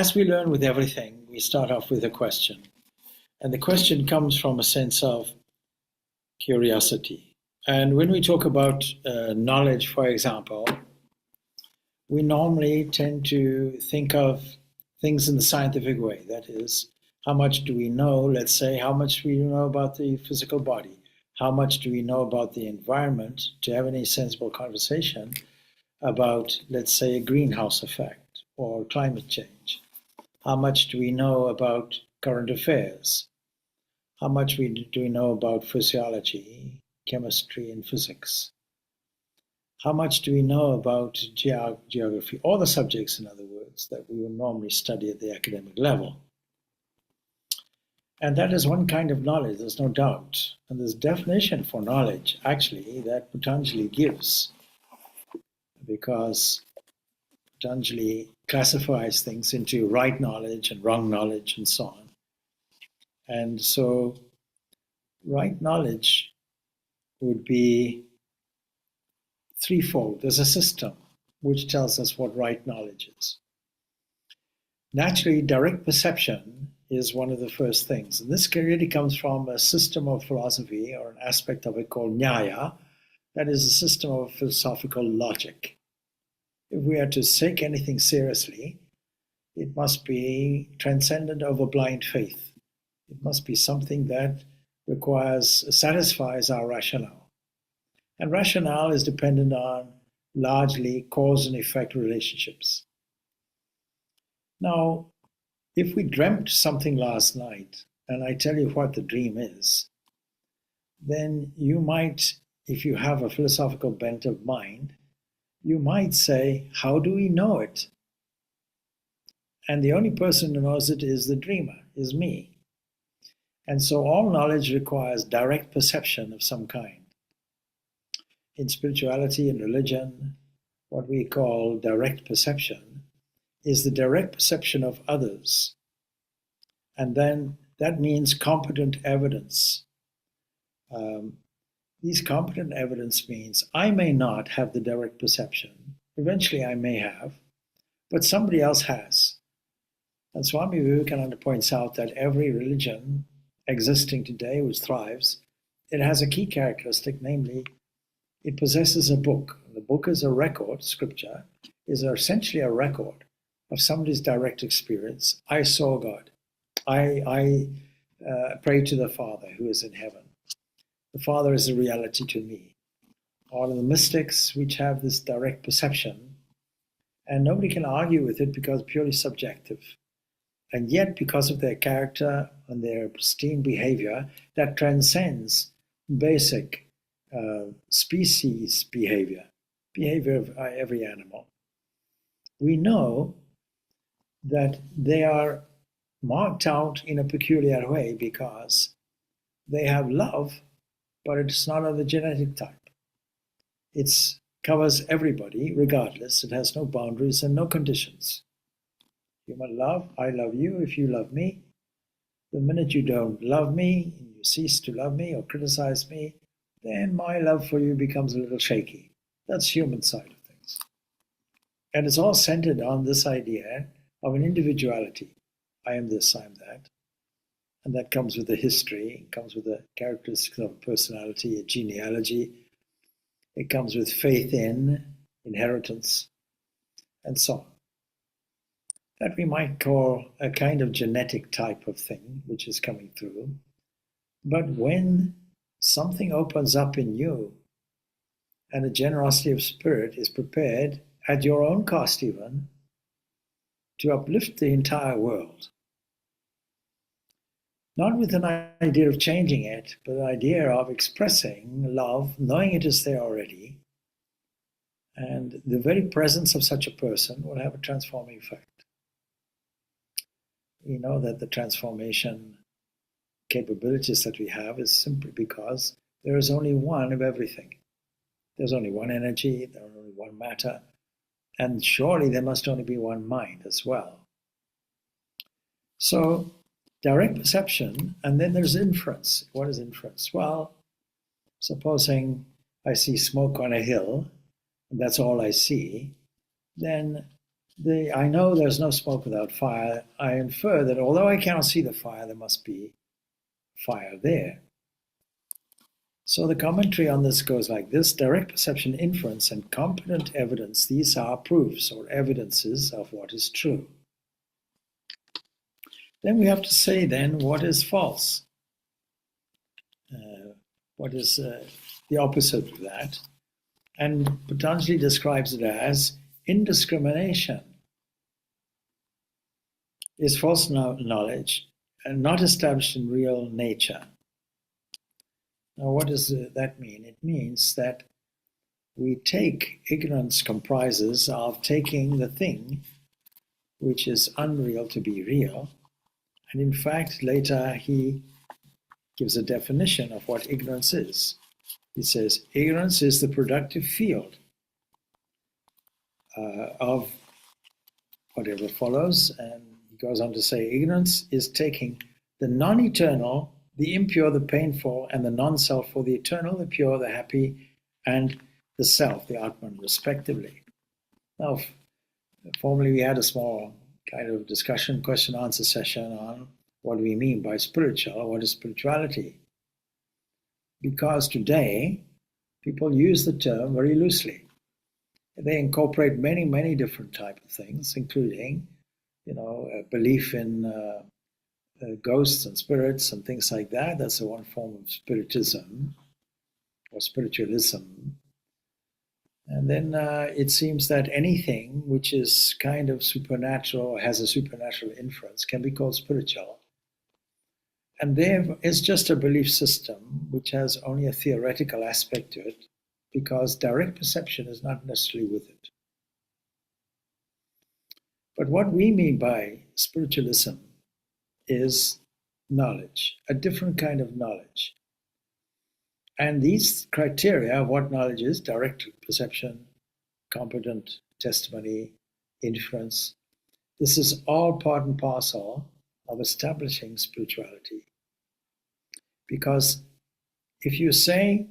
as we learn with everything, we start off with a question. And the question comes from a sense of curiosity. And when we talk about knowledge, for example, we normally tend to think of things in the scientific way. That is, how much do we know? Let's say, how much do we know about the physical body? How much do we know about the environment to have any sensible conversation about, let's say, a greenhouse effect or climate change? How much do we know about current affairs? How much do we know about physiology, chemistry, and physics? How much do we know about geography? All the subjects, in other words, that we would normally study at the academic level. And that is one kind of knowledge, there's no doubt. And there's definition for knowledge, actually, that Patanjali gives, because Patanjali classifies things into right knowledge and wrong knowledge and so on. And so right knowledge would be threefold. There's a system which tells us what right knowledge is. Naturally, direct perception is one of the first things. And this really comes from a system of philosophy, or an aspect of it called Nyaya, that is a system of philosophical logic. If we are to take anything seriously, it must be transcendent over blind faith. It must be something that satisfies our rationale. And rationale is dependent on largely cause and effect relationships. Now, if we dreamt something last night, and I tell you what the dream is, then you might, if you have a philosophical bent of mind, you might say, how do we know it? And the only person who knows it is the dreamer, is me. And so all knowledge requires direct perception of some kind. In spirituality and religion, what we call direct perception is the direct perception of others. And then that means competent evidence. These competent evidence means I may not have the direct perception. Eventually I may have, but somebody else has. And Swami Vivekananda points out that every religion existing today which thrives, it has a key characteristic, namely, it possesses a book. The book is a record, scripture, is essentially a record of somebody's direct experience. I saw God. I pray to the Father who is in heaven. The Father is a reality to me. All of the mystics which have this direct perception, and nobody can argue with it because it's purely subjective. And yet, because of their character and their pristine behavior, that transcends basic species behavior of every animal. We know that they are marked out in a peculiar way because they have love, but it's not of the genetic type. It covers everybody regardless. It has no boundaries and no conditions. Human love, I love you if you love me. The minute you don't love me, and you cease to love me or criticize me, then my love for you becomes a little shaky. That's human side of things. And it's all centered on this idea of an individuality. I am this, I am that. And that comes with a history, it comes with the characteristics of a personality, a genealogy. It comes with faith in, inheritance, and so on. That we might call a kind of genetic type of thing, which is coming through. But when something opens up in you, and a generosity of spirit is prepared, at your own cost even, to uplift the entire world, not with an idea of changing it, but an idea of expressing love, knowing it is there already, and the very presence of such a person will have a transforming effect. We know that the transformation capabilities that we have is simply because there is only one of everything. There's only one energy, there's only one matter, and surely there must only be one mind as well. So, direct perception, and then there's inference. What is inference? Well, supposing I see smoke on a hill, and that's all I see, then I know there's no smoke without fire. I infer that although I cannot see the fire, there must be fire there. So the commentary on this goes like this: direct perception, inference, and competent evidence, these are proofs or evidences of what is true. Then we have to say then what is false. What is the opposite of that? And Patanjali describes it as indiscrimination is false knowledge and not established in real nature. Now, what does that mean? It means that we take, ignorance comprises of taking the thing which is unreal to be real. And in fact, later he gives a definition of what ignorance is. He says, ignorance is the productive field of whatever follows. And he goes on to say, ignorance is taking the non-eternal, the impure, the painful, and the non-self for the eternal, the pure, the happy, and the self, the Atman, respectively. Now, formerly we had a small kind of discussion, question-answer session on what do we mean by spiritual, what is spirituality? Because today, people use the term very loosely. They incorporate many, many different types of things, including, a belief in ghosts and spirits and things like that. That's the one form of spiritism or spiritualism. And then it seems that anything which is kind of supernatural or has a supernatural influence can be called spiritual. And there is just a belief system which has only a theoretical aspect to it, because direct perception is not necessarily with it. But what we mean by spiritualism is knowledge, a different kind of knowledge. And these criteria of what knowledge is: direct perception, competent testimony, inference. This is all part and parcel of establishing spirituality. Because if you say,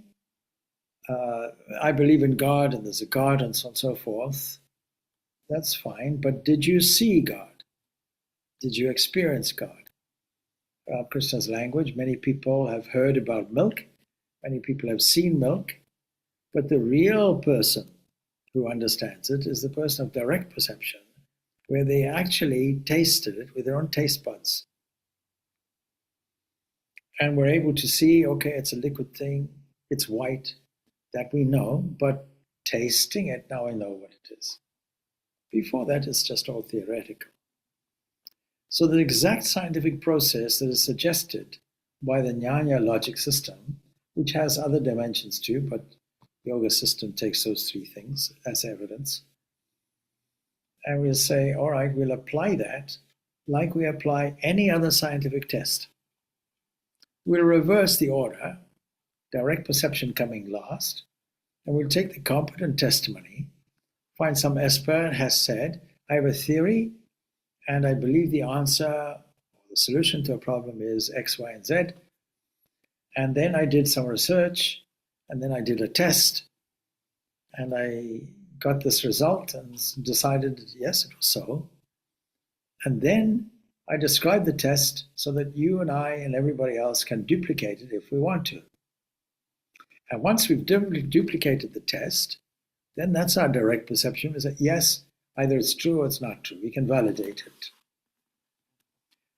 I believe in God and there's a God and so on and so forth, that's fine. But did you see God? Did you experience God? Krishna's language, many people have heard about milk, many people have seen milk, but the real person who understands it is the person of direct perception, where they actually tasted it with their own taste buds. And we're able to see, okay, it's a liquid thing, it's white, that we know, but tasting it, now I know what it is. Before that, it's just all theoretical. So the exact scientific process that is suggested by the Jnana logic system, which has other dimensions too, but yoga system takes those three things as evidence. And we'll say, all right, we'll apply that like we apply any other scientific test. We'll reverse the order, direct perception coming last, and we'll take the competent testimony, find some expert has said, I have a theory, and I believe the answer or the solution to a problem is X, Y, and Z. And then I did some research, and then I did a test, and I got this result and decided, yes, it was so. And then I described the test so that you and I and everybody else can duplicate it if we want to. And once we've duplicated the test, then that's our direct perception, is that yes, either it's true or it's not true. We can validate it.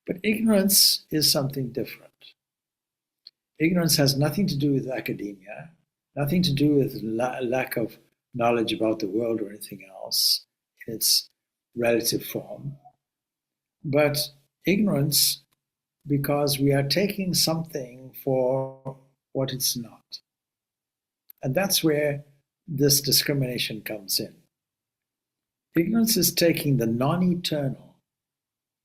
But ignorance is something different. Ignorance has nothing to do with academia, nothing to do with lack of knowledge about the world or anything else in its relative form. But ignorance because we are taking something for what it's not. And that's where this discrimination comes in. Ignorance is taking the non-eternal.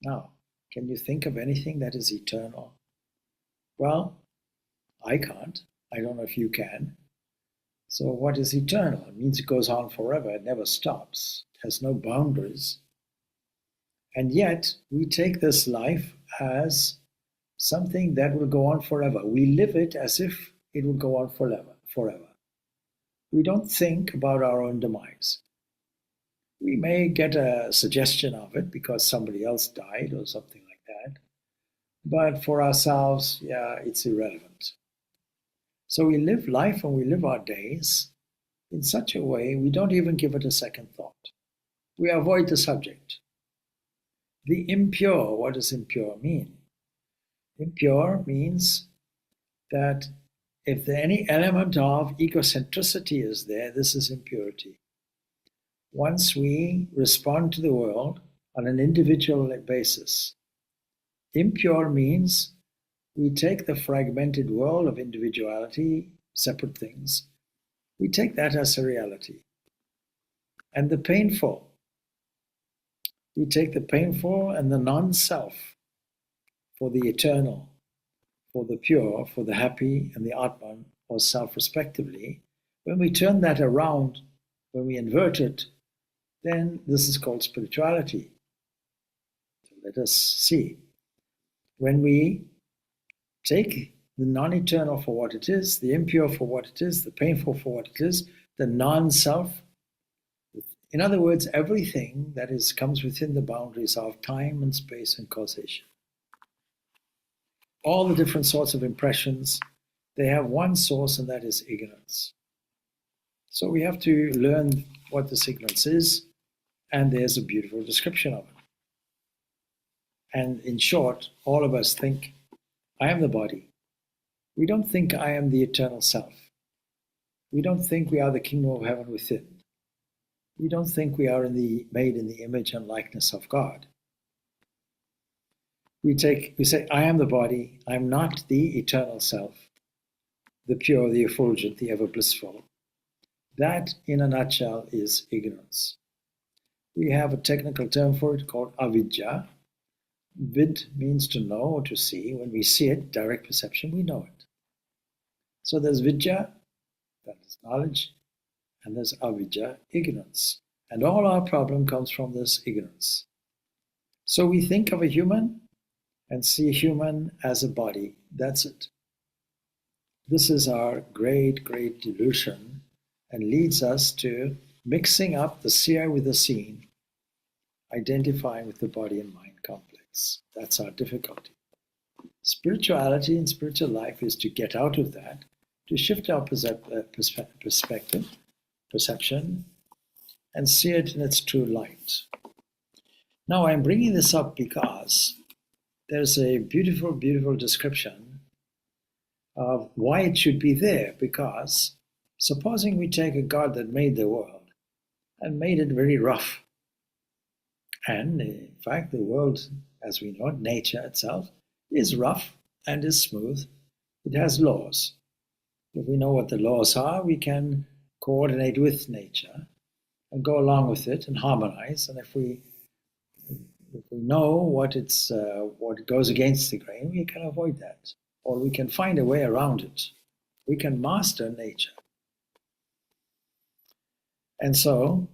Now, can you think of anything that is eternal? Well, I can't. I don't know if you can. So what is eternal? It means it goes on forever. It never stops. It has no boundaries. And yet, we take this life as something that will go on forever. We live it as if it will go on forever. We don't think about our own demise. We may get a suggestion of it because somebody else died or something like that. But for ourselves, yeah, it's irrelevant. So we live life and we live our days in such a way we don't even give it a second thought. We avoid the subject. The impure, what does impure mean? Impure means that if any element of egocentricity is there, this is impurity. Once we respond to the world on an individual basis, impure means we take the fragmented world of individuality, separate things, we take that as a reality. And the painful, we take the painful and the non-self for the eternal, for the pure, for the happy, and the Atman, or self respectively. When we turn that around, when we invert it, then this is called spirituality. So let us see. When we take the non-eternal for what it is, the impure for what it is, the painful for what it is, the non-self, in other words, everything that comes within the boundaries of time and space and causation. All the different sorts of impressions, they have one source, and that is ignorance. So we have to learn what this ignorance is, and there's a beautiful description of it. And in short, all of us think, I am the body. We don't think I am the eternal self. We don't think we are the kingdom of heaven within. We don't think we are made in the image and likeness of God. We say, I am the body, I am not the eternal self, the pure, the effulgent, the ever blissful. That, in a nutshell, is ignorance. We have a technical term for it called avidya. Vid means to know or to see. When we see it, direct perception, we know it. So there's vidya, that is knowledge, and there's avidya, ignorance. And all our problem comes from this ignorance. So we think of a human and see a human as a body. That's it. This is our great, great delusion and leads us to mixing up the seer with the seen, identifying with the body and mind complex. That's our difficulty. Spirituality and spiritual life is to get out of that, to shift our perspective, perception, and see it in its true light. Now, I'm bringing this up because there's a beautiful, beautiful description of why it should be there. Because supposing we take a God that made the world and made it very rough, and in fact, the world, as we know it, nature itself, is rough and is smooth. It has laws. If we know what the laws are, we can coordinate with nature and go along with it and harmonize. And if we know what goes against the grain, we can avoid that, or we can find a way around it. We can master nature. And so,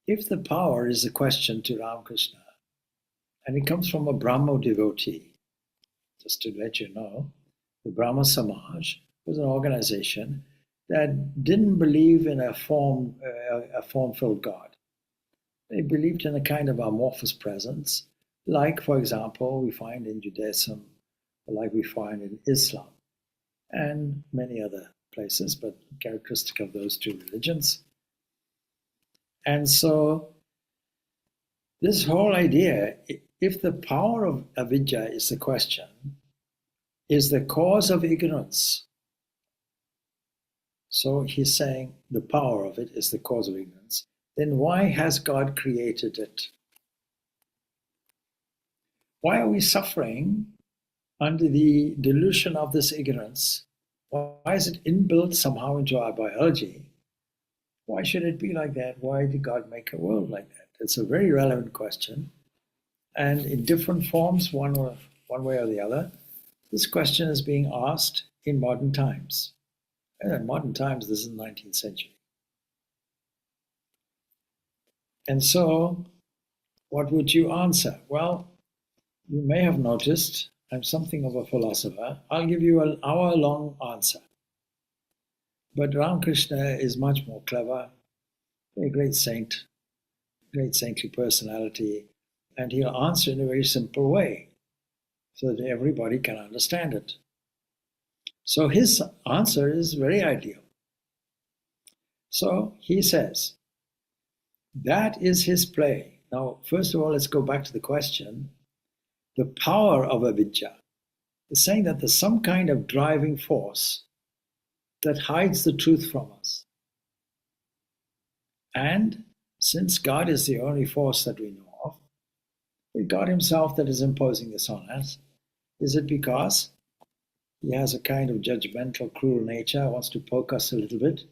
if the power is a question to Ramakrishna, and it comes from a Brahmo devotee, just to let you know, the Brahmo Samaj was an organization that didn't believe in a form-filled God. They believed in a kind of amorphous presence, like, for example, we find in Judaism, like we find in Islam, and many other places, but characteristic of those two religions. And so, this whole idea, if the power of avidya is the question, is the cause of ignorance. So he's saying the power of it is the cause of ignorance. Then why has God created it? Why are we suffering under the delusion of this ignorance? Why is it inbuilt somehow into our biology? Why should it be like that? Why did God make a world like that? It's a very relevant question. And in different forms, one way or the other, this question is being asked in modern times. And in modern times, this is the 19th century. And so, what would you answer? Well, you may have noticed I'm something of a philosopher. I'll give you an hour-long answer. But Ramakrishna is much more clever, a great saint, great saintly personality, and he'll answer in a very simple way so that everybody can understand it. So his answer is very ideal. So he says, that is his play. Now, first of all, let's go back to the question. The power of avidya is saying that there's some kind of driving force that hides the truth from us. And since God is the only force that we know of, it's God himself that is imposing this on us. Is it because he has a kind of judgmental, cruel nature, wants to poke us a little bit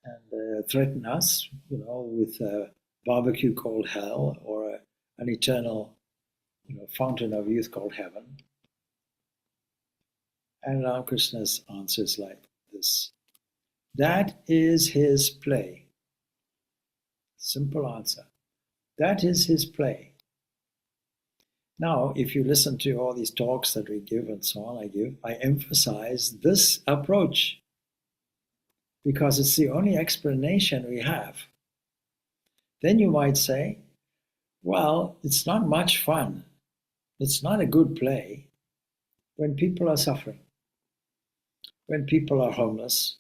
and threaten us, with a barbecue called hell or an eternal, fountain of youth called heaven? And Ramakrishna's answer is like this. That is his play. Simple answer. That is his play. Now, if you listen to all these talks that we give and so on, I emphasize this approach because it's the only explanation we have. Then you might say, well, it's not much fun. It's not a good play when people are suffering, when people are homeless,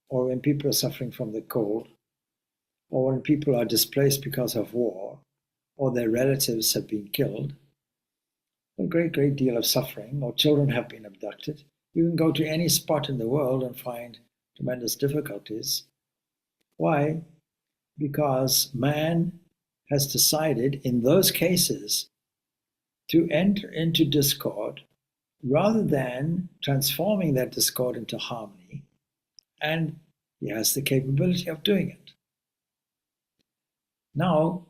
or when people are suffering from the cold, or when people are displaced because of war, or their relatives have been killed. A great deal of suffering, or children have been abducted. You can go to any spot in the world and find tremendous difficulties. Why? Because man has decided in those cases to enter into discord rather than transforming that discord into harmony, and he has the capability of doing it. Now,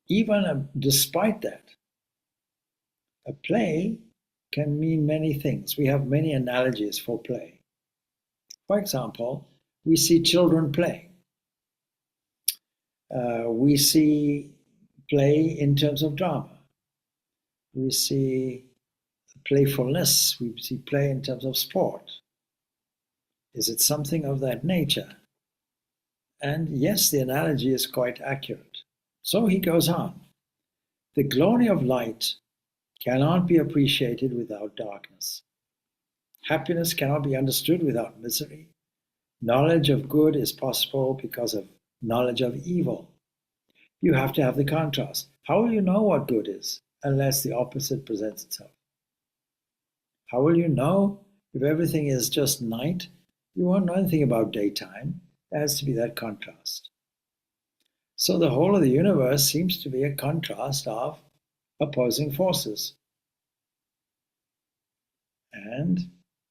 even despite that, a play can mean many things. We have many analogies for play. For example, we see children playing. We see play in terms of drama. We see playfulness. We see play in terms of sport. Is it something of that nature? And yes, the analogy is quite accurate. So he goes on. The glory of light cannot be appreciated without darkness. Happiness cannot be understood without misery. Knowledge of good is possible because of knowledge of evil. You have to have the contrast. How will you know what good is unless the opposite presents itself? How will you know if everything is just night? You won't know anything about daytime. There has to be that contrast. So the whole of the universe seems to be a contrast of opposing forces. And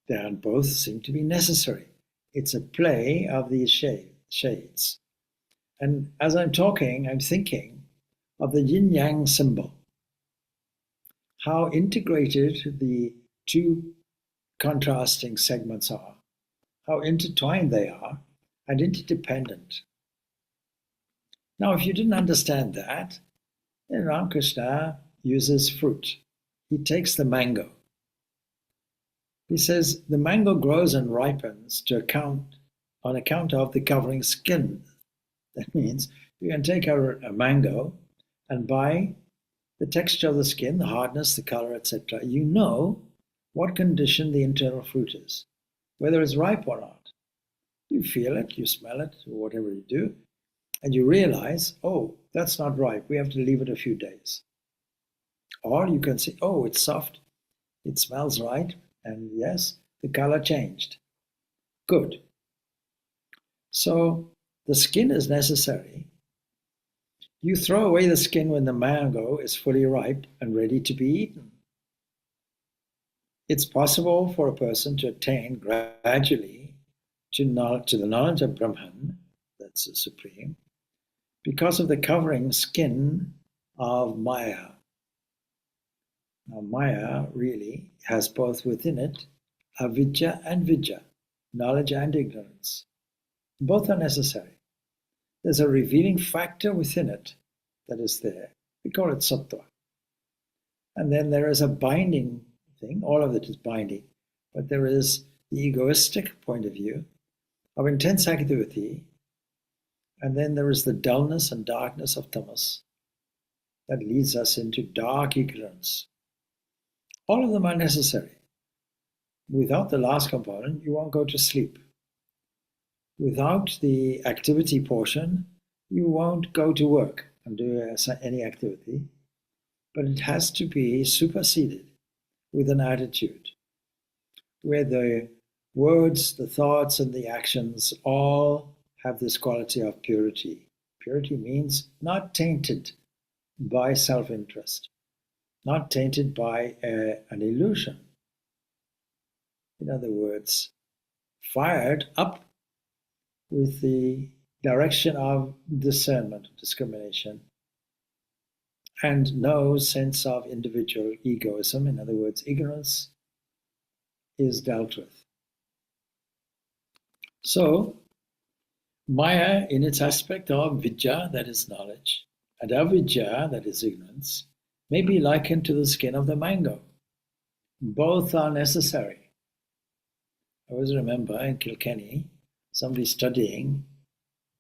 they both seem to be necessary. It's a play of these shades. And as I'm talking, I'm thinking of the yin-yang symbol, how integrated the two contrasting segments are, how intertwined they are, and interdependent. Now, if you didn't understand that, then Ramakrishna uses fruit. He takes the mango. He says the mango grows and ripens on account of the covering skin. That means you can take a mango and by the texture of the skin, the hardness, the color, etc., you know what condition the internal fruit is, whether it's ripe or not. You feel it, you smell it, or whatever you do, and you realize, oh, that's not ripe, we have to leave it a few days. Or you can say, oh, it's soft, it smells right, and yes, the color changed. Good. So the skin is necessary. You throw away the skin when the mango is fully ripe and ready to be eaten. It's possible for a person to attain gradually to the knowledge of Brahman, that's the Supreme, because of the covering skin of Maya. Now, Maya really has both within it avidya and vidya, knowledge and ignorance. Both are necessary. There's a revealing factor within it that is there. We call it sattva. And then there is a binding thing. All of it is binding. But there is the egoistic point of view of intense activity And then there is the dullness and darkness of tamas that leads us into dark ignorance. All of them are necessary. Without the last component, you won't go to sleep. Without the activity portion, you won't go to work and do any activity. But it has to be superseded with an attitude where the words, the thoughts, and the actions all have this quality of purity. Purity means not tainted by self-interest, not tainted by an illusion. In other words, fired up with the direction of discernment, discrimination, and no sense of individual egoism. In other words, ignorance is dealt with. So, Maya, in its aspect of vidya, that is knowledge, and avidya, that is ignorance, may be likened to the skin of the mango. Both are necessary. I always remember in Kilkenny, somebody studying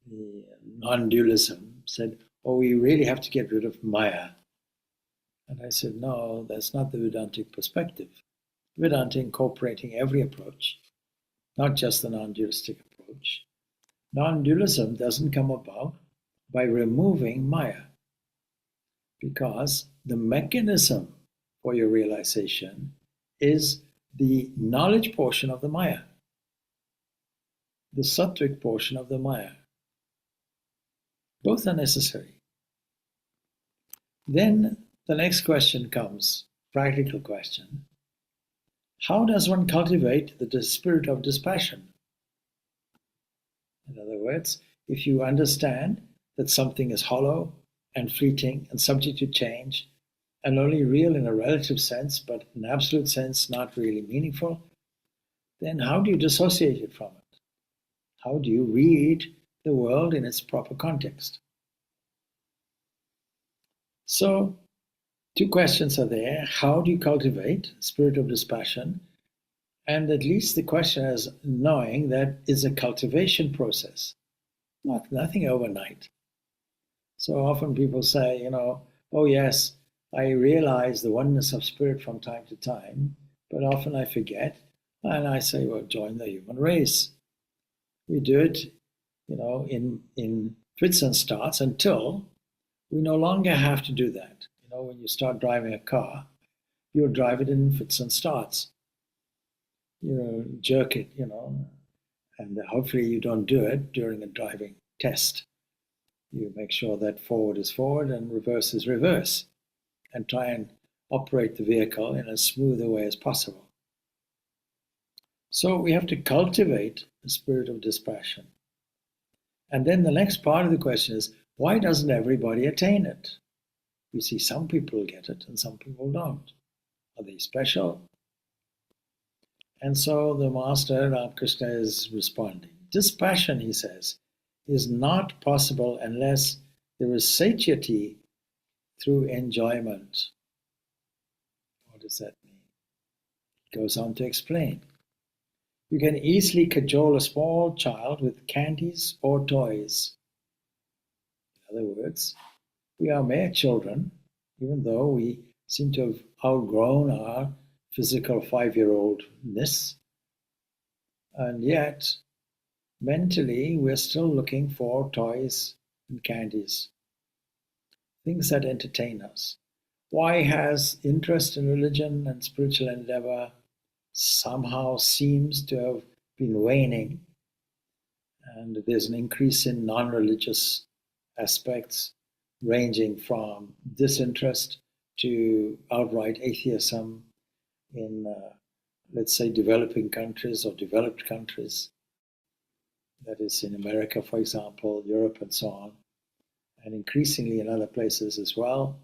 the non-dualism said, "Oh, we really have to get rid of Maya." And I said, no, that's not the Vedantic perspective. Vedanta incorporating every approach, not just the non-dualistic approach. Non-dualism doesn't come about by removing Maya, because the mechanism for your realization is the knowledge portion of the Maya, the sattvic portion of the Maya. Both are necessary. Then the next question comes, practical question. How does one cultivate the spirit of dispassion? In other words, if you understand that something is hollow and fleeting and subject to change and only real in a relative sense, but in absolute sense not really meaningful, then how do you dissociate it from it? How do you read the world in its proper context? So, two questions are there. How do you cultivate spirit of dispassion? And at least the question is knowing that it's a cultivation process, nothing overnight. So often people say, oh yes, I realize the oneness of spirit from time to time, but often I forget, and I say, well, join the human race. We do it, in fits and starts until we no longer have to do that. When you start driving a car, you'll drive it in fits and starts. Jerk it, and hopefully you don't do it during a driving test. You make sure that forward is forward and reverse is reverse, and try and operate the vehicle in as smooth a way as possible. So we have to cultivate the spirit of dispassion. And then the next part of the question is, why doesn't everybody attain it? We see some people get it and some people don't. Are they special? And so the Master Ramakrishna is responding. Dispassion, he says, is not possible unless there is satiety through enjoyment. What does that mean? He goes on to explain. You can easily cajole a small child with candies or toys. In other words, we are mere children, even though we seem to have outgrown our physical 5-year-oldness, and yet mentally we're still looking for toys and candies, things that entertain us. Why has interest in religion and spiritual endeavor somehow seems to have been waning, and there's an increase in non-religious aspects ranging from disinterest to outright atheism in, let's say, developing countries or developed countries. That is in America, for example, Europe and so on, and increasingly in other places as well,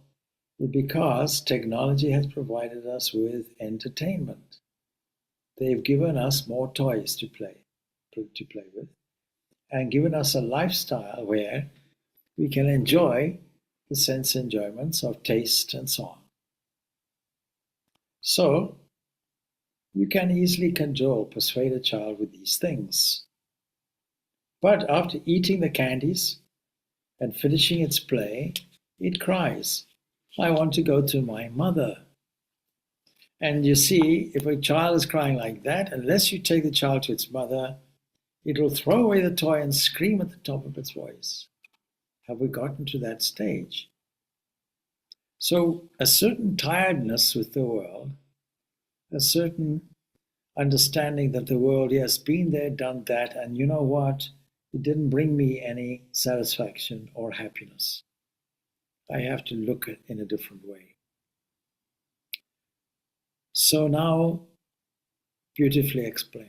because technology has provided us with entertainment. They've given us more toys to play with, and given us a lifestyle where we can enjoy the sense enjoyments of taste and so on. So, you can easily persuade a child with these things. But after eating the candies and finishing its play, it cries, I want to go to my mother. And you see, if a child is crying like that, unless you take the child to its mother, it will throw away the toy and scream at the top of its voice. Have we gotten to that stage? So a certain tiredness with the world, a certain understanding that the world, yes, been there, done that, and you know what? It didn't bring me any satisfaction or happiness. I have to look at it in a different way. So now, beautifully explained.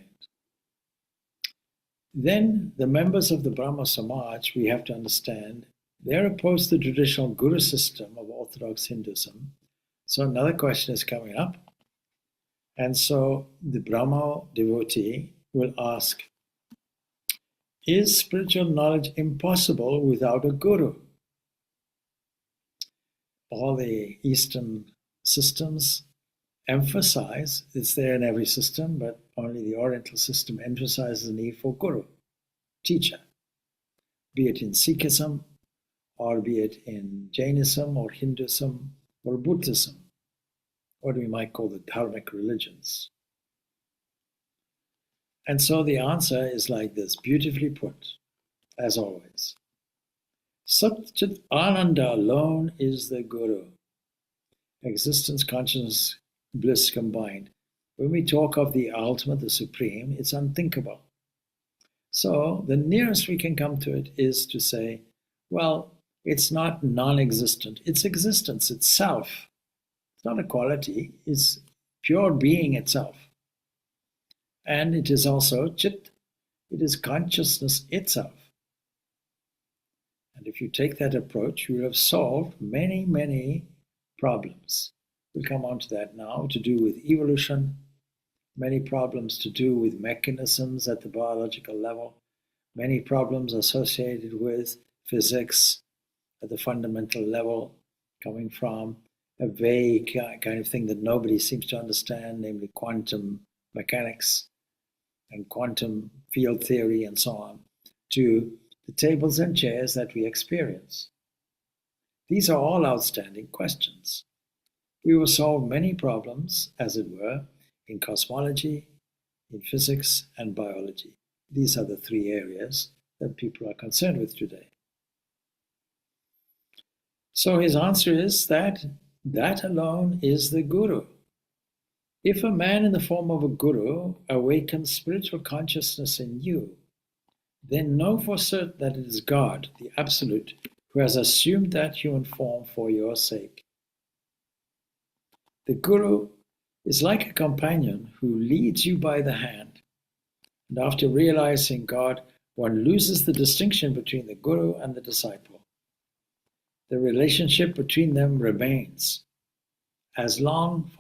Then the members of the Brahma Samaj, we have to understand, they're opposed to the traditional guru system of Orthodox Hinduism. So another question is coming up. And so the Brahma devotee will ask, is spiritual knowledge impossible without a guru? All the Eastern systems emphasize, it's there in every system, but only the Oriental system emphasizes the need for guru, teacher, be it in Sikhism, or be it in Jainism, or Hinduism, or Buddhism, what we might call the dharmic religions. And so the answer is like this, beautifully put, as always. Satchit Ananda alone is the guru. Existence, consciousness, bliss combined. When we talk of the ultimate, the supreme, it's unthinkable. So the nearest we can come to it is to say, well, it's not non-existent, it's existence itself. It's not a quality, it's pure being itself. And it is also chit, it is consciousness itself. And if you take that approach, you will have solved many, many problems. We'll come on to that now, to do with evolution, many problems to do with mechanisms at the biological level, many problems associated with physics at the fundamental level, coming from a vague kind of thing that nobody seems to understand, namely quantum mechanics and quantum field theory and so on, to the tables and chairs that we experience. These are all outstanding questions. We will solve many problems, as it were, in cosmology, in physics, and biology. These are the three areas that people are concerned with today. So his answer is that alone is the guru. If a man in the form of a guru awakens spiritual consciousness in you, then know for certain that it is God, the Absolute, who has assumed that human form for your sake. The guru is like a companion who leads you by the hand, and after realizing God, one loses the distinction between the guru and the disciple. The relationship between them remains. For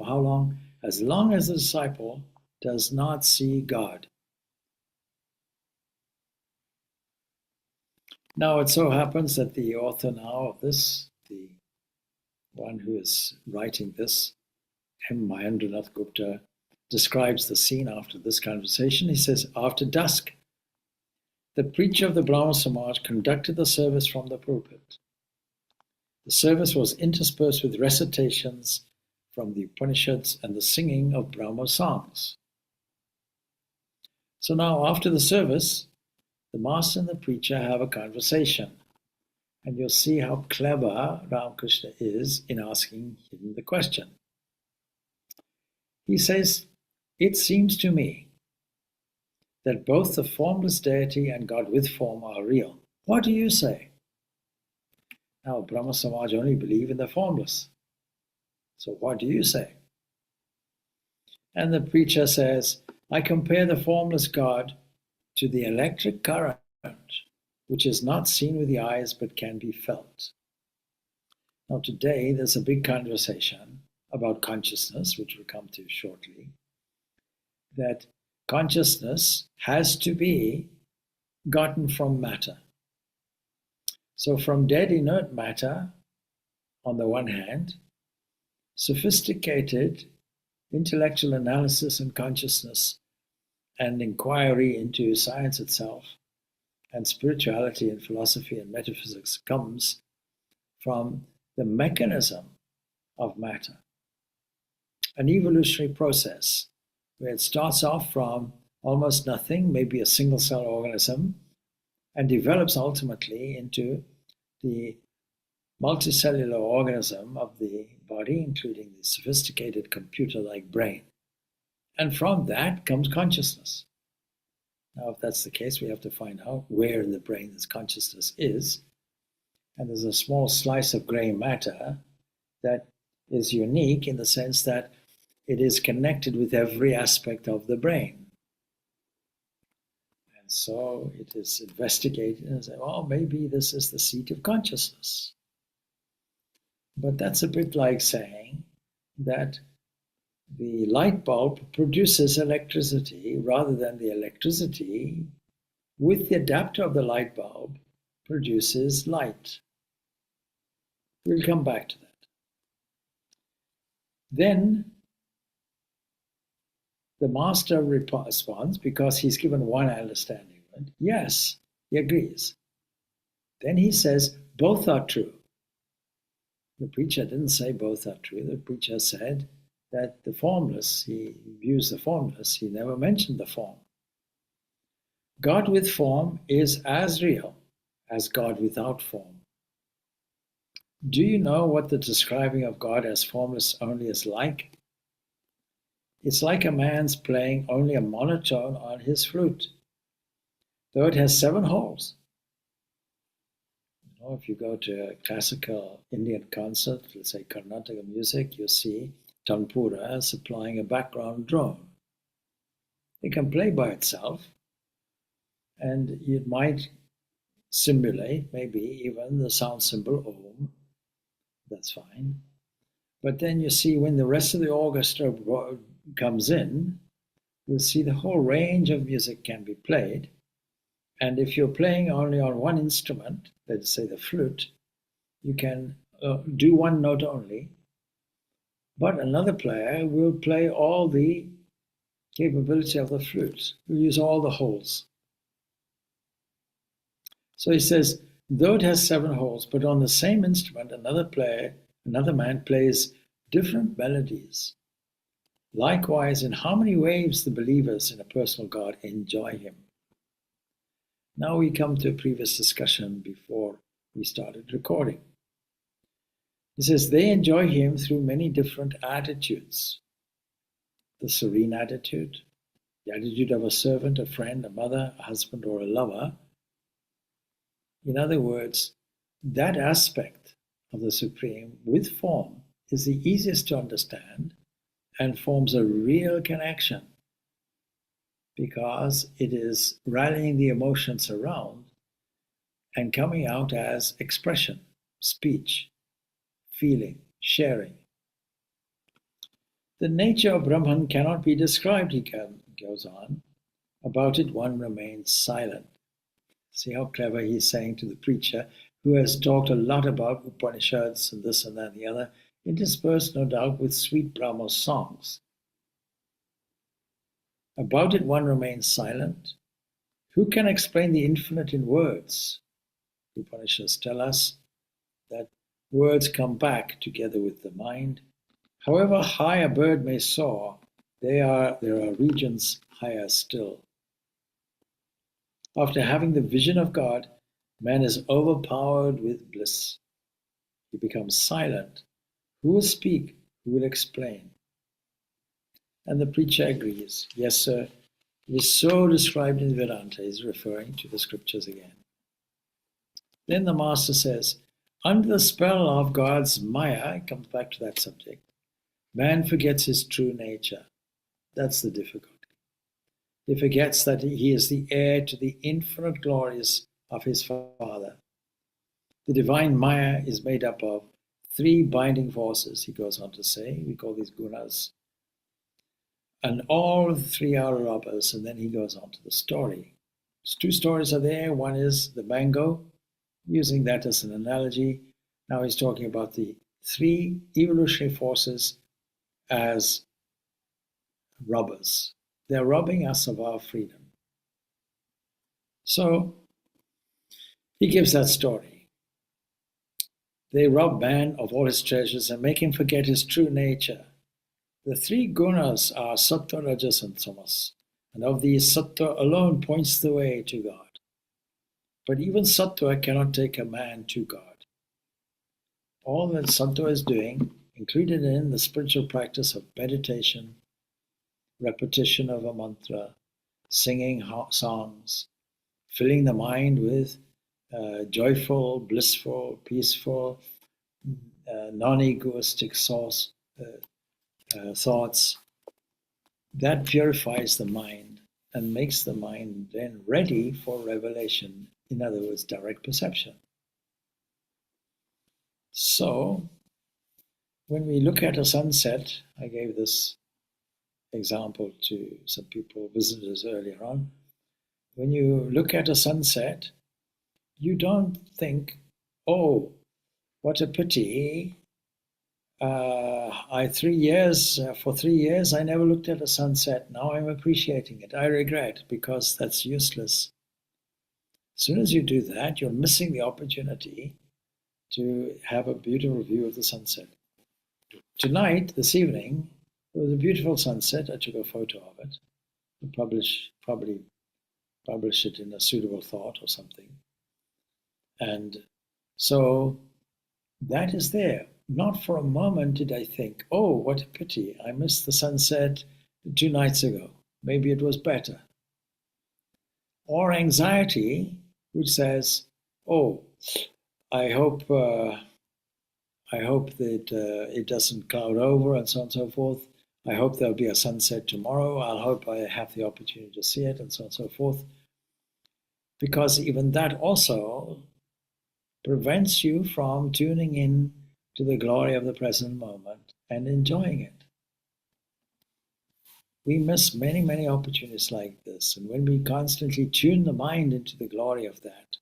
how long? As long as the disciple does not see God. Now it so happens that the author now of this, the one who is writing this, M. Mahendranath Gupta, describes the scene after this conversation. He says, after dusk, the preacher of the Brahma Samaj conducted the service from the pulpit. The service was interspersed with recitations from the Upanishads and the singing of Brahma songs. So now, after the service, the master and the preacher have a conversation. And you'll see how clever Ramakrishna is in asking him the question. He says, it seems to me that both the formless deity and God with form are real. What do you say? Now, Brahma Samaj only believe in the formless. So what do you say? And the preacher says, I compare the formless God to the electric current, which is not seen with the eyes but can be felt. Now today there's a big conversation about consciousness, which we'll come to shortly, that consciousness has to be gotten from matter. So from dead inert matter, on the one hand, sophisticated intellectual analysis and consciousness and inquiry into science itself and spirituality and philosophy and metaphysics comes from the mechanism of matter. An evolutionary process where it starts off from almost nothing, maybe a single cell organism, and develops ultimately into the multicellular organism of the body, including the sophisticated computer-like brain. And from that comes consciousness. Now, if that's the case, we have to find out where in the brain this consciousness is. And there's a small slice of gray matter that is unique in the sense that it is connected with every aspect of the brain. And so it is investigated and say, well, maybe this is the seat of consciousness. But that's a bit like saying that the light bulb produces electricity rather than the electricity with the adapter of the light bulb produces light. We'll come back to that. Then the master responds, because he's given one understanding of it. Yes, he agrees. Then he says, both are true. The preacher didn't say both are true. The preacher said that the formless, he views the formless, he never mentioned the form. God with form is as real as God without form. Do you know what the describing of God as formless only is like? It's like a man's playing only a monotone on his flute, though it has 7 holes. You know, if you go to a classical Indian concert, let's say Karnataka music, you see tanpura supplying a background drone. It can play by itself, and it might simulate maybe even the sound symbol Om. That's fine. But then you see when the rest of the orchestra comes in, you'll see the whole range of music can be played. And if you're playing only on one instrument, let's say the flute, you can do one note only. But another player will play all the capability of the flute, will use all the holes. So he says, though it has 7 holes, but on the same instrument, another man plays different melodies. Likewise, in how many ways the believers in a personal God enjoy him. Now we come to a previous discussion before we started recording. He says they enjoy him through many different attitudes. The serene attitude, the attitude of a servant, a friend, a mother, a husband, or a lover. In other words, that aspect of the Supreme with form is the easiest to understand and forms a real connection because it is rallying the emotions around and coming out as expression, speech, feeling, sharing. The nature of Brahman cannot be described, he goes on. About it one remains silent. See how clever he's saying to the preacher, who has talked a lot about Upanishads and this and that and the other, interspersed no doubt with sweet Brahma songs. About it one remains silent. Who can explain the infinite in words? The Upanishads tell us that words come back together with the mind. However high a bird may soar, there are regions higher still. After having the vision of God, man is overpowered with bliss. He becomes silent. Who will speak? Who will explain? And the preacher agrees. Yes, sir. It is so described in Vedanta. He's referring to the scriptures again. Then the master says, under the spell of God's Maya, it comes back to that subject, man forgets his true nature. That's the difficulty. He forgets that he is the heir to the infinite glories of his Father. The divine Maya is made up of 3 binding forces, he goes on to say. We call these gunas. And all 3 are robbers. And then he goes on to the story. 2 stories are there. One is the mango, using that as an analogy. Now he's talking about the 3 evolutionary forces as robbers. They're robbing us of our freedom. So He gives that story. They rob man of all his treasures and make him forget his true nature. The three gunas are sattva, rajas, and tamas, and of these sattva alone points the way to God. But even sattva cannot take a man to God. All that sattva is doing, included in the spiritual practice of meditation, repetition of a mantra, singing songs, filling the mind with joyful, blissful, peaceful, non-egoistic thoughts, that purifies the mind and makes the mind then ready for revelation, in other words, direct perception. So, when we look at a sunset, I gave this example to some people, visitors earlier on. When you look at a sunset, you don't think, oh, what a pity. For 3 years, I never looked at a sunset. Now I'm appreciating it. I regret, because that's useless. As soon as you do that, you're missing the opportunity to have a beautiful view of the sunset. Tonight, this evening, it was a beautiful sunset. I took a photo of it. I'll probably publish it in a suitable thought or something. And so that is there. Not for a moment did I think, oh, what a pity. I missed the sunset 2 nights ago. Maybe it was better. Or anxiety, which says, oh, I hope that it doesn't cloud over, and so on and so forth. I hope there'll be a sunset tomorrow. I hope I have the opportunity to see it, and so on and so forth. Because even that also prevents you from tuning in to the glory of the present moment and enjoying it. We miss many, many opportunities like this. And when we constantly tune the mind into the glory of that,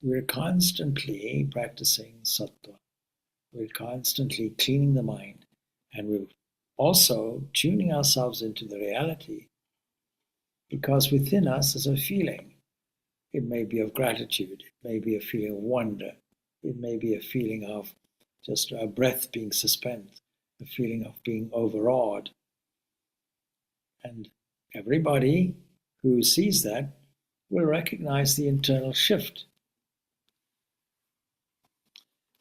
we're constantly practicing sattva. We're constantly cleaning the mind. And we're also tuning ourselves into the reality, because within us is a feeling. It may be of gratitude. It may be a feeling of wonder. It may be a feeling of just a breath being suspended, a feeling of being overawed. And everybody who sees that will recognize the internal shift.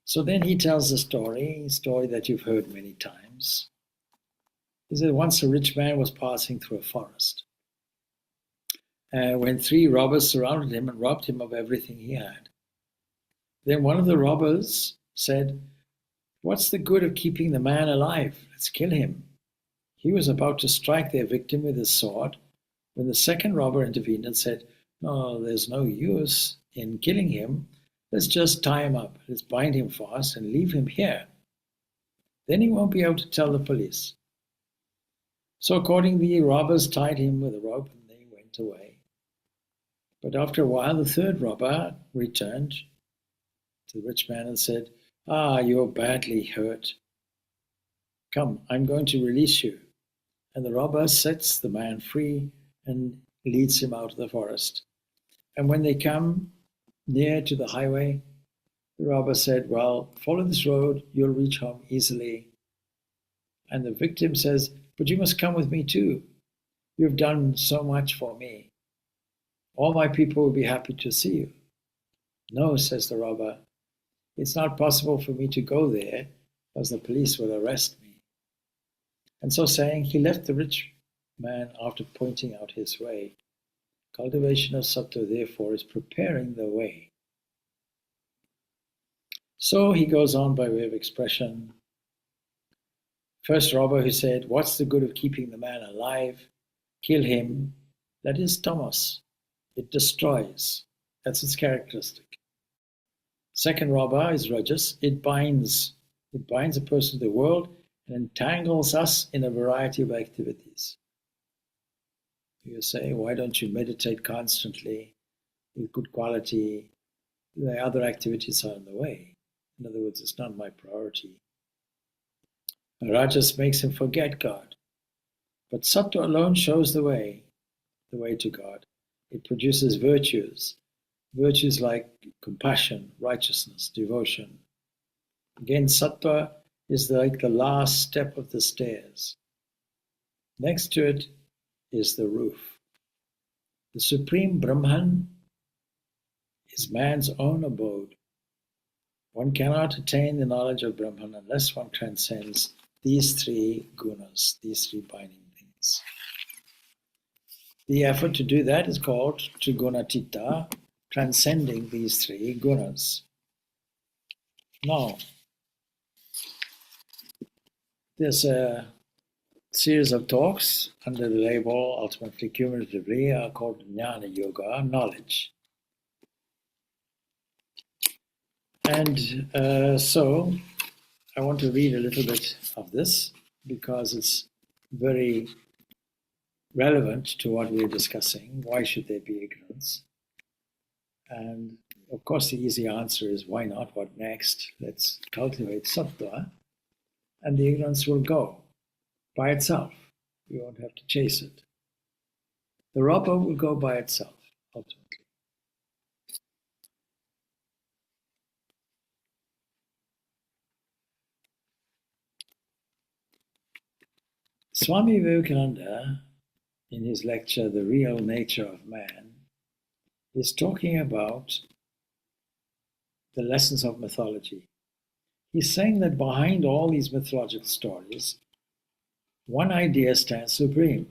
So then he tells a story that you've heard many times. He said, once a rich man was passing through a forest, when 3 robbers surrounded him and robbed him of everything he had. Then one of the robbers said, what's the good of keeping the man alive? Let's kill him. He was about to strike their victim with his sword when the second robber intervened and said, no, there's no use in killing him. Let's just tie him up. Let's bind him fast and leave him here. Then he won't be able to tell the police. So accordingly, the robbers tied him with a rope and they went away. But after a while, the third robber returned to the rich man and said, you're badly hurt. Come, I'm going to release you. And the robber sets the man free and leads him out of the forest. And when they come near to the highway, the robber said, well, follow this road, you'll reach home easily. And the victim says, but you must come with me too. You've done so much for me. All my people will be happy to see you. No, says the robber, it's not possible for me to go there, because the police will arrest me. And so saying, he left the rich man after pointing out his way. Cultivation of sattva, therefore, is preparing the way. So he goes on by way of expression. First robber who said, what's the good of keeping the man alive? Kill him. That is tamas. It destroys. That's its characteristic. Second robber is rajas. It binds a person to the world and entangles us in a variety of activities. You say, why don't you meditate constantly with good quality? The other activities are in the way. In other words, it's not my priority. Rajas makes him forget God. But sattva alone shows the way to God. It produces virtues. virtues like compassion, righteousness, devotion. Again, sattva is like the last step of the stairs. Next to it is the roof. The supreme Brahman is man's own abode. One cannot attain the knowledge of Brahman unless one transcends these three gunas, these three binding things. The effort to do that is called trigunatita, transcending these three gunas. Now, there's a series of talks under the label, ultimately cumulatively, called Jnana Yoga, knowledge. And so I want to read a little bit of this because it's very relevant to what we're discussing. Why should there be ignorance? And of course, the easy answer is why not? What next? Let's cultivate sattva, and the ignorance will go by itself. You won't have to chase it. The rubber will go by itself, ultimately. Swami Vivekananda, in his lecture, The Real Nature of Man, is talking about the lessons of mythology. He's saying that behind all these mythological stories, one idea stands supreme,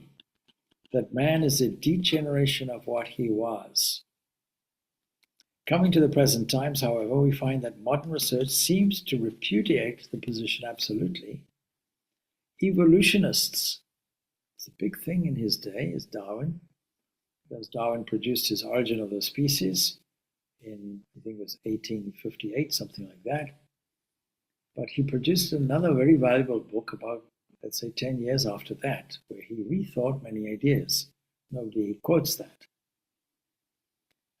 that man is a degeneration of what he was. Coming to the present times, however, we find that modern research seems to repudiate the position absolutely. Evolutionists, it's a big thing in his day, is Darwin, because Darwin produced his Origin of the Species in, I think it was 1858, something like that. But he produced another very valuable book about, let's say, 10 years after that, where he rethought many ideas. Nobody quotes that.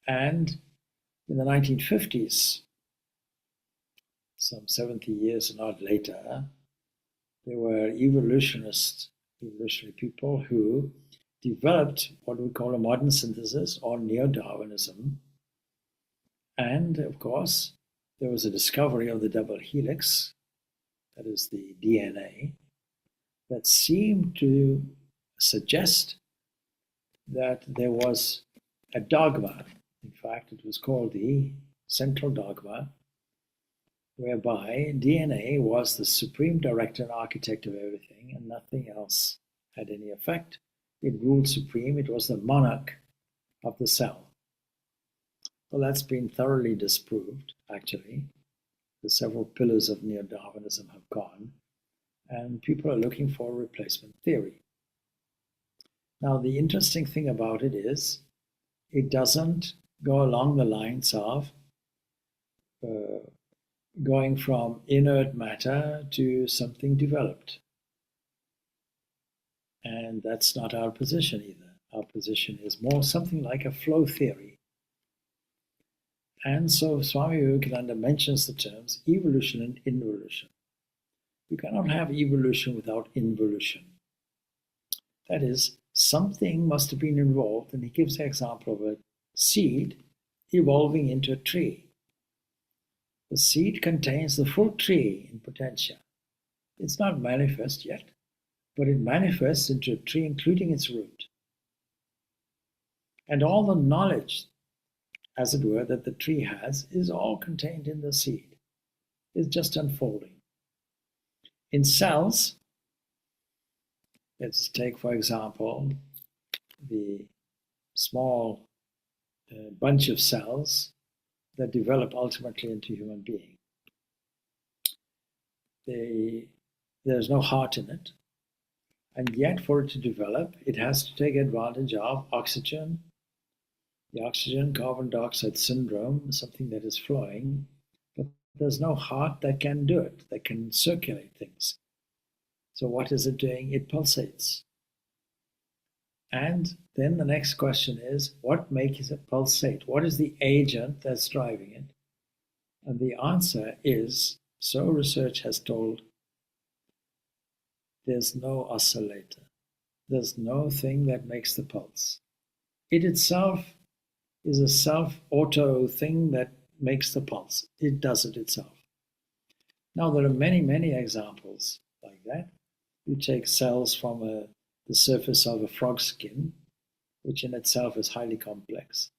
And in the 1950s, some 70 years and odd later, there were evolutionary people who developed what we call a modern synthesis or neo-Darwinism. And of course, there was a discovery of the double helix, that is the DNA, that seemed to suggest that there was a dogma. In fact, it was called the central dogma, whereby DNA was the supreme director and architect of everything, and nothing else had any effect. It ruled supreme. It was the monarch of the cell. Well, that's been thoroughly disproved, actually. The several pillars of neo-Darwinism have gone, and people are looking for a replacement theory. Now, the interesting thing about it is it doesn't go along the lines of going from inert matter to something developed. And that's not our position either. Our position is more something like a flow theory. And so Swami Vivekananda mentions the terms evolution and involution. You cannot have evolution without involution. That is, something must have been involved, and he gives the example of a seed evolving into a tree. The seed contains the full tree in potentia. It's not manifest yet, but it manifests into a tree, including its root. And all the knowledge, as it were, that the tree has is all contained in the seed. It's just unfolding. In cells, let's take, for example, the small bunch of cells that develop ultimately into human being. There's no heart in it, and yet for it to develop, it has to take advantage of oxygen, the oxygen carbon dioxide syndrome, something that is flowing, but there's no heart that can do it, that can circulate things. So what is it doing? It pulsates. And then the next question is, what makes it pulsate? What is the agent that's driving it? And the answer is, so research has told, there's no oscillator. There's no thing that makes the pulse. It itself is a self-auto thing that makes the pulse. It does it itself. Now, there are many, many examples like that. You take cells from the surface of a frog skin, which in itself is highly complex,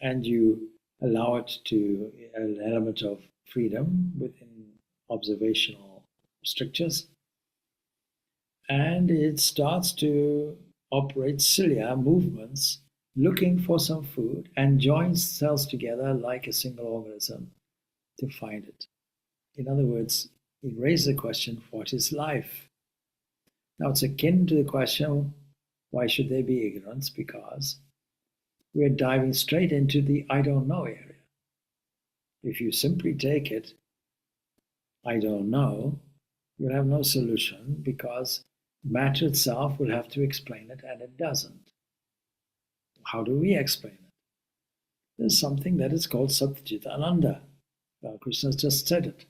and you allow it to an element of freedom within observational strictures, and it starts to operate cilia movements looking for some food and joins cells together like a single organism to find it. In other words, it raises the question, what is life? Now, it's akin to the question, why should there be ignorance? Because we're diving straight into the I don't know area. If you simply take it, I don't know, you'll have no solution because matter itself will have to explain it, and it doesn't. How do we explain it? There's something that is called Satchit Ananda. Well, Krishna just said it.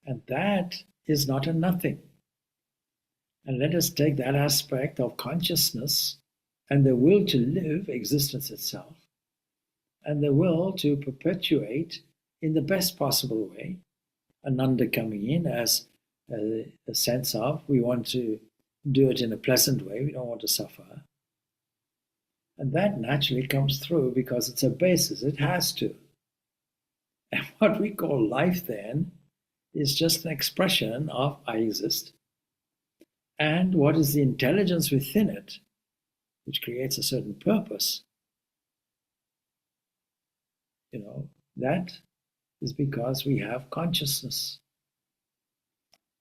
And that is not a nothing. And let us take that aspect of consciousness and the will to live existence itself, and the will to perpetuate in the best possible way, Ananda coming in as a sense of we want to do it in a pleasant way, we don't want to suffer. And that naturally comes through because it's a basis, it has to. And what we call life then is just an expression of I exist. And what is the intelligence within it, which creates a certain purpose, that is because we have consciousness.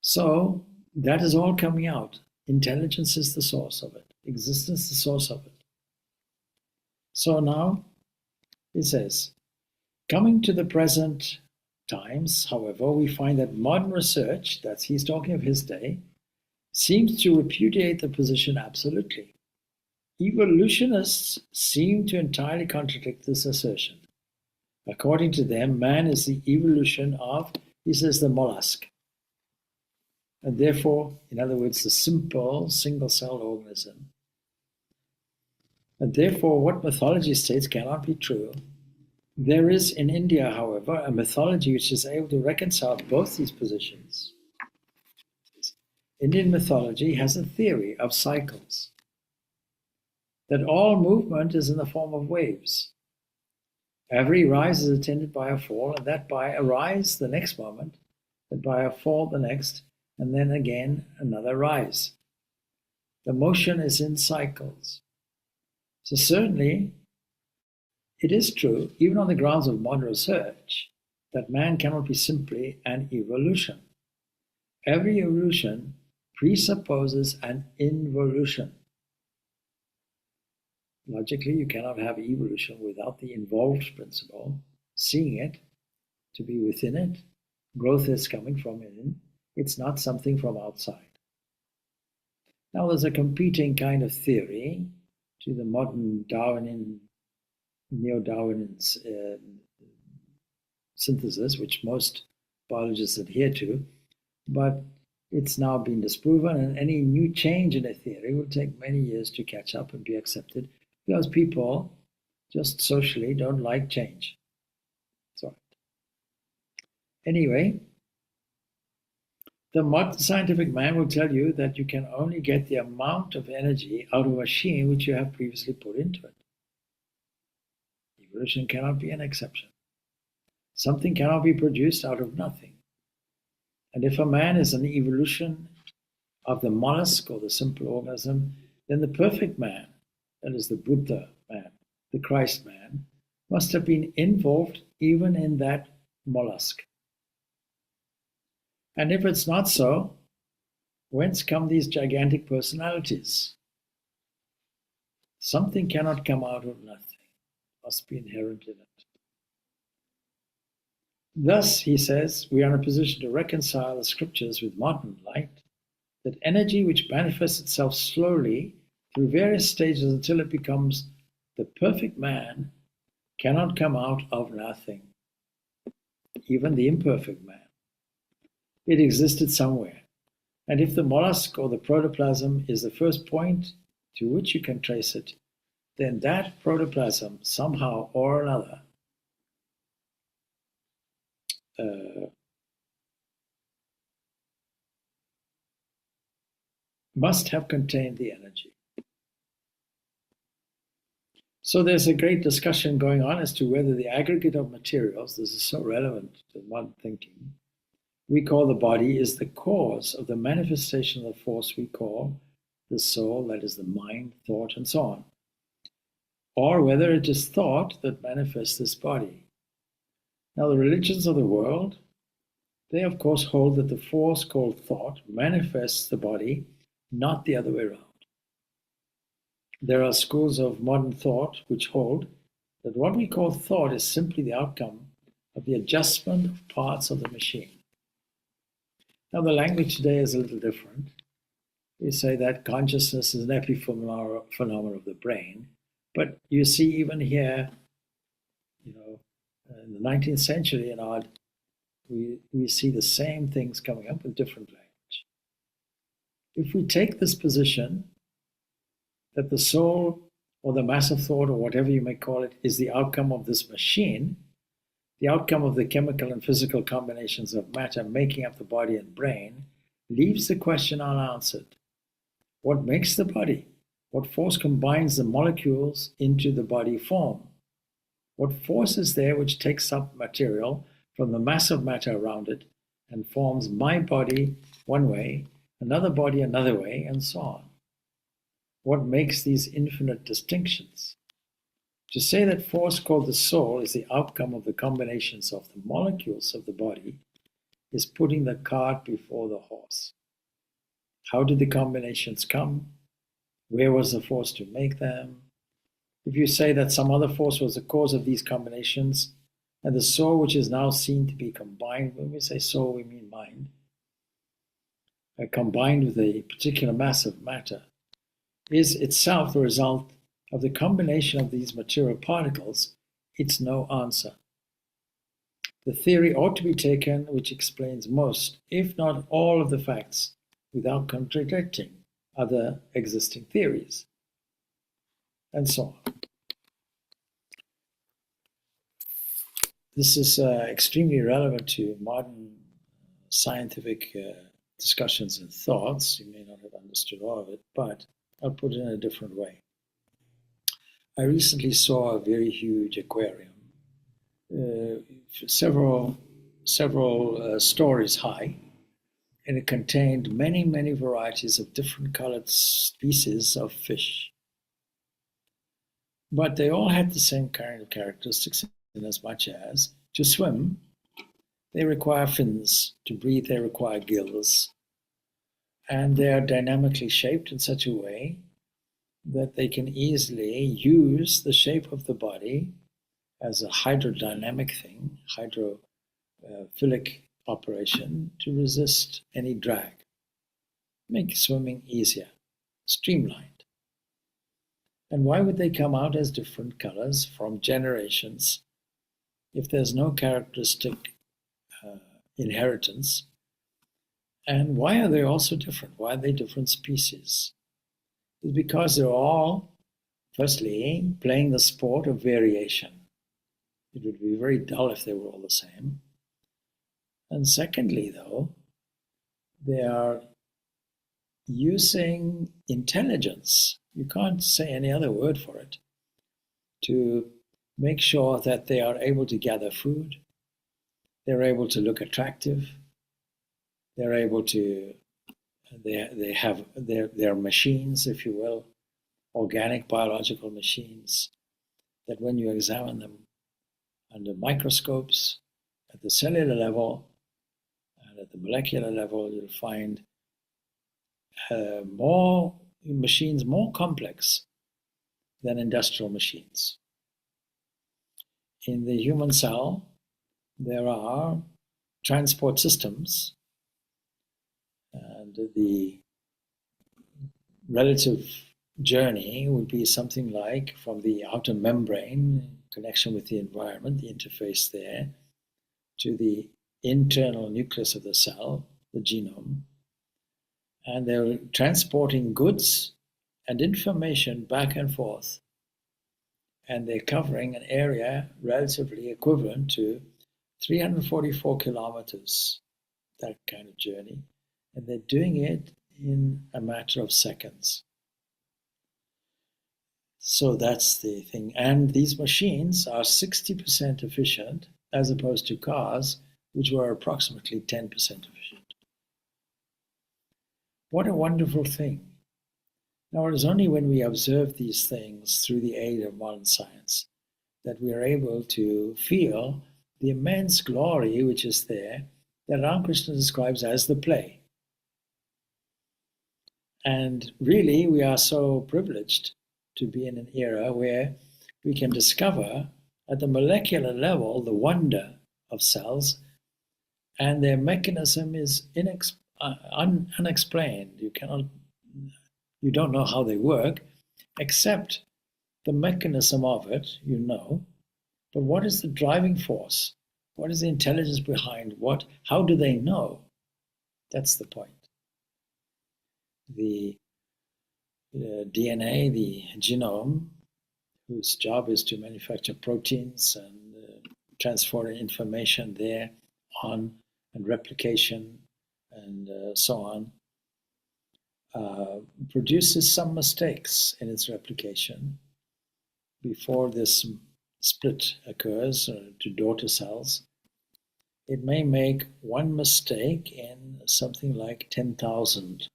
So that is all coming out. Intelligence is the source of it. Existence is the source of it. So now it says, coming to the present times, however, we find that modern research, that's he's talking of his day, seems to repudiate the position absolutely. Evolutionists seem to entirely contradict this assertion. According to them, man is the evolution of, he says, the mollusk. And therefore, in other words, the simple single-celled organism. And therefore, what mythology states cannot be true. There is in India, however, a mythology which is able to reconcile both these positions. Indian mythology has a theory of cycles, that all movement is in the form of waves. Every rise is attended by a fall, and that by a rise the next moment, that by a fall the next, and then again another rise. The motion is in cycles. So certainly, it is true, even on the grounds of modern research, that man cannot be simply an evolution. Every evolution presupposes an involution. Logically, you cannot have evolution without the involved principle, seeing it, to be within it. Growth is coming from within. It's not something from outside. Now, there's a competing kind of theory to the modern Darwinian, neo-Darwinian synthesis, which most biologists adhere to, but it's now been disproven, and any new change in a theory will take many years to catch up and be accepted because people just socially don't like change. So, anyway, the modern scientific man will tell you that you can only get the amount of energy out of a machine which you have previously put into it. Evolution cannot be an exception. Something cannot be produced out of nothing. And if a man is an evolution of the mollusk or the simple organism, then the perfect man, that is the Buddha man, the Christ man, must have been involved even in that mollusk. And if it's not so, whence come these gigantic personalities? Something cannot come out of nothing. It must be inherent in it. Thus, he says, we are in a position to reconcile the scriptures with modern light, that energy which manifests itself slowly through various stages until it becomes the perfect man cannot come out of nothing, even the imperfect man. It existed somewhere. And if the mollusk or the protoplasm is the first point to which you can trace it, then that protoplasm somehow or another must have contained the energy. So there's a great discussion going on as to whether the aggregate of materials, this is so relevant to modern thinking, we call the body is the cause of the manifestation of the force we call the soul, that is the mind, thought, and so on. Or whether it is thought that manifests this body. Now, the religions of the world, they of course hold that the force called thought manifests the body, not the other way around. There are schools of modern thought which hold that what we call thought is simply the outcome of the adjustment of parts of the machine. Now, the language today is a little different. We say that consciousness is an epiphenomenon of the brain, but you see even here, in the 19th century we see the same things coming up with different language. If we take this position that the soul or the mass of thought or whatever you may call it is the outcome of this machine, the outcome of the chemical and physical combinations of matter making up the body and brain, leaves the question unanswered. What makes the body? What force combines the molecules into the body form? What force is there which takes up material from the mass of matter around it and forms my body one way, another body another way, and so on? What makes these infinite distinctions? To say that force called the soul is the outcome of the combinations of the molecules of the body is putting the cart before the horse. How did the combinations come? Where was the force to make them? If you say that some other force was the cause of these combinations, and the soul which is now seen to be combined, when we say soul, we mean mind, combined with a particular mass of matter, is itself the result of the combination of these material particles, it's no answer. The theory ought to be taken which explains most, if not all, of the facts without contradicting other existing theories, and so on. This is extremely relevant to modern scientific discussions and thoughts. You may not have understood all of it, but I'll put it in a different way. I recently saw a very huge aquarium, several stories high, and it contained many, many varieties of different colored species of fish. But they all had the same kind of characteristics in as much as to swim, they require fins, to breathe, they require gills, and they are dynamically shaped in such a way that they can easily use the shape of the body as a hydrodynamic thing, hydrophilic operation to resist any drag, make swimming easier, streamlined. And why would they come out as different colors from generations if there's no characteristic inheritance? And why are they all so different? Why are they different species? It's because they're all, firstly, playing the sport of variation. It would be very dull if they were all the same. And secondly, though, they are using intelligence, you can't say any other word for it, to make sure that they are able to gather food, they're able to look attractive, they're able to, they have their machines, if you will, organic biological machines, that when you examine them under microscopes at the cellular level and at the molecular level, you'll find machines more complex than industrial machines. In the human cell, there are transport systems, and the relative journey would be something like from the outer membrane, connection with the environment, the interface there, to the internal nucleus of the cell, the genome. And they're transporting goods and information back and forth and they're covering an area relatively equivalent to 344 kilometers, that kind of journey, and they're doing it in a matter of seconds. So that's the thing. And these machines are 60% efficient as opposed to cars, which were approximately 10% efficient. What a wonderful thing. Now, it is only when we observe these things through the aid of modern science that we are able to feel the immense glory which is there that Ramakrishna describes as the play. And really, we are so privileged to be in an era where we can discover at the molecular level the wonder of cells, and their mechanism is unexplained. You don't know how they work, except the mechanism of it, you know. But what is the driving force? What is the intelligence behind what? How do they know? That's the point. The DNA, the genome, whose job is to manufacture proteins and transfer information there on, and replication and so on, produces some mistakes in its replication before this split occurs to daughter cells. It may make one mistake in something like 10,000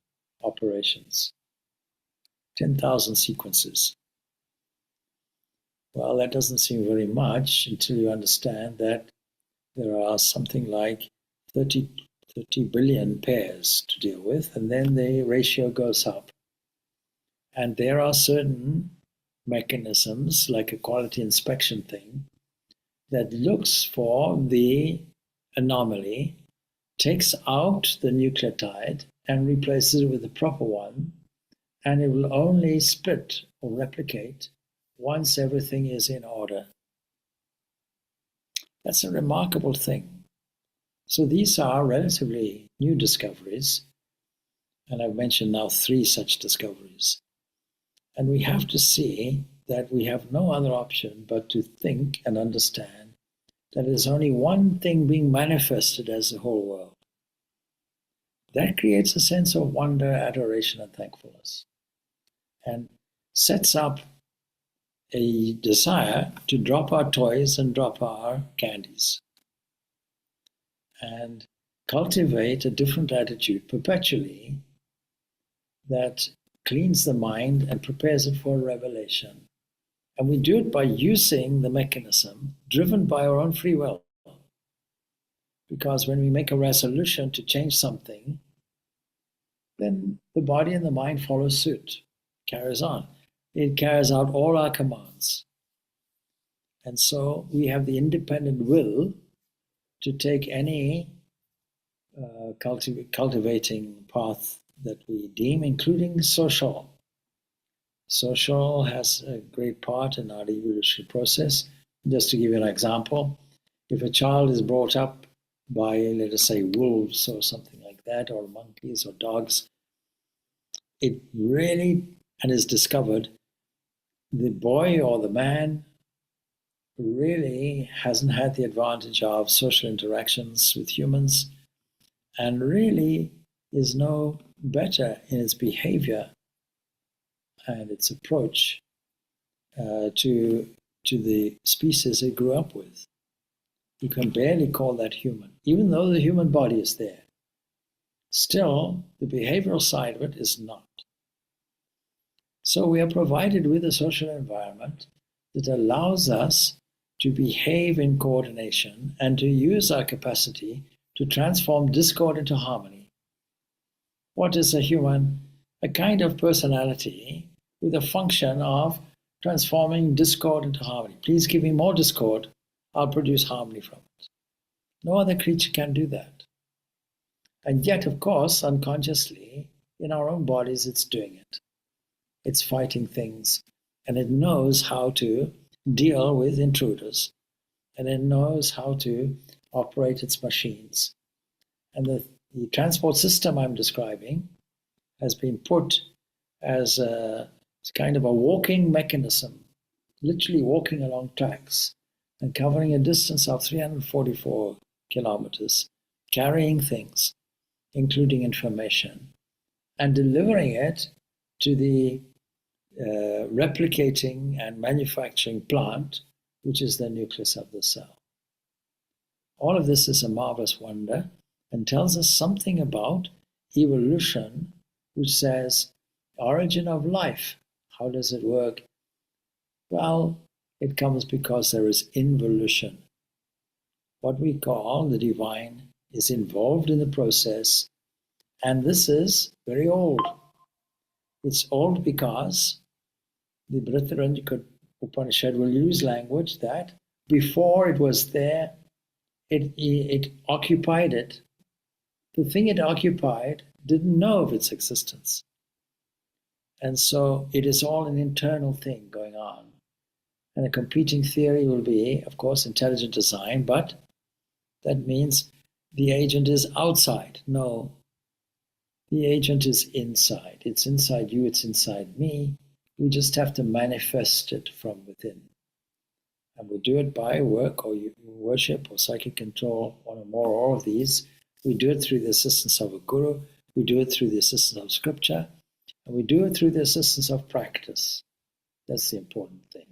operations, 10,000 sequences. Well, that doesn't seem very much until you understand that there are something like 30 billion pairs to deal with, and then the ratio goes up. And there are certain mechanisms, like a quality inspection thing, that looks for the anomaly, takes out the nucleotide and replaces it with the proper one, and it will only split or replicate once everything is in order. That's a remarkable thing. So these are relatively new discoveries, and I've mentioned now 3 such discoveries. And we have to see that we have no other option but to think and understand that there's only one thing being manifested as the whole world. That creates a sense of wonder, adoration, and thankfulness, and sets up a desire to drop our toys and drop our candies and cultivate a different attitude perpetually that cleans the mind and prepares it for revelation. And we do it by using the mechanism driven by our own free will. Because when we make a resolution to change something, then the body and the mind follow suit, carries on. It carries out all our commands. And so we have the independent will to take any cultivating path that we deem, including social. Social has a great part in our evolutionary process. Just to give you an example, if a child is brought up by, let us say, wolves or something like that, or monkeys or dogs, it really, and is discovered, the boy or the man really hasn't had the advantage of social interactions with humans and really is no better in its behavior and its approach to the species it grew up with. You can barely call that human, even though the human body is there. Still, the behavioral side of it is not. So we are provided with a social environment that allows us to behave in coordination and to use our capacity to transform discord into harmony. What is a human? A kind of personality with a function of transforming discord into harmony. Please give me more discord, I'll produce harmony from it. No other creature can do that. And yet, of course, unconsciously, in our own bodies, it's doing it. It's fighting things, and it knows how to deal with intruders, and it knows how to operate its machines. And the transport system I'm describing has been put as a kind of a walking mechanism literally walking along tracks and covering a distance of 344 kilometers, carrying things, including information, and delivering it to the replicating and manufacturing plant, which is the nucleus of the cell. All of this is a marvelous wonder and tells us something about evolution, which says, origin of life, how does it work? Well, it comes because there is involution. What we call the divine is involved in the process, and this is very old. It's old because the Brihadaranyaka Upanishad will use language that before it was there, it occupied it. The thing it occupied didn't know of its existence. And so it is all an internal thing going on. And a competing theory will be, of course, intelligent design, but that means the agent is outside. No, the agent is inside. It's inside you, it's inside me. We just have to manifest it from within. And we do it by work or worship or psychic control, one or more, all of these. We do it through the assistance of a guru. We do it through the assistance of scripture. And we do it through the assistance of practice. That's the important thing.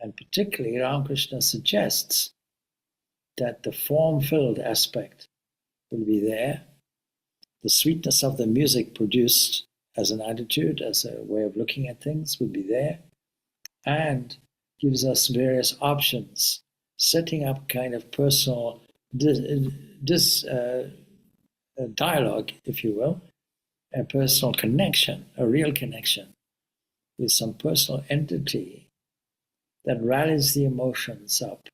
And particularly, Ramakrishna suggests that the form-filled aspect will be there. The sweetness of the music produced as an attitude, as a way of looking at things, will be there. And gives us various options, setting up kind of personal dialogue, if you will, a personal connection, a real connection with some personal entity that rallies the emotions up.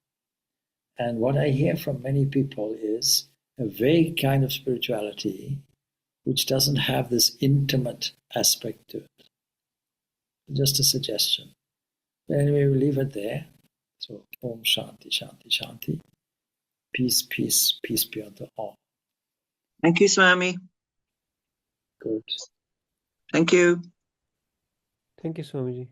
And what I hear from many people is a vague kind of spirituality which doesn't have this intimate aspect to it. Just a suggestion. But anyway, we'll leave it there. So, Om Shanti, Shanti, Shanti. Peace, peace, peace be unto all. Thank you, Swami. Good. Thank you. Thank you, Swamiji.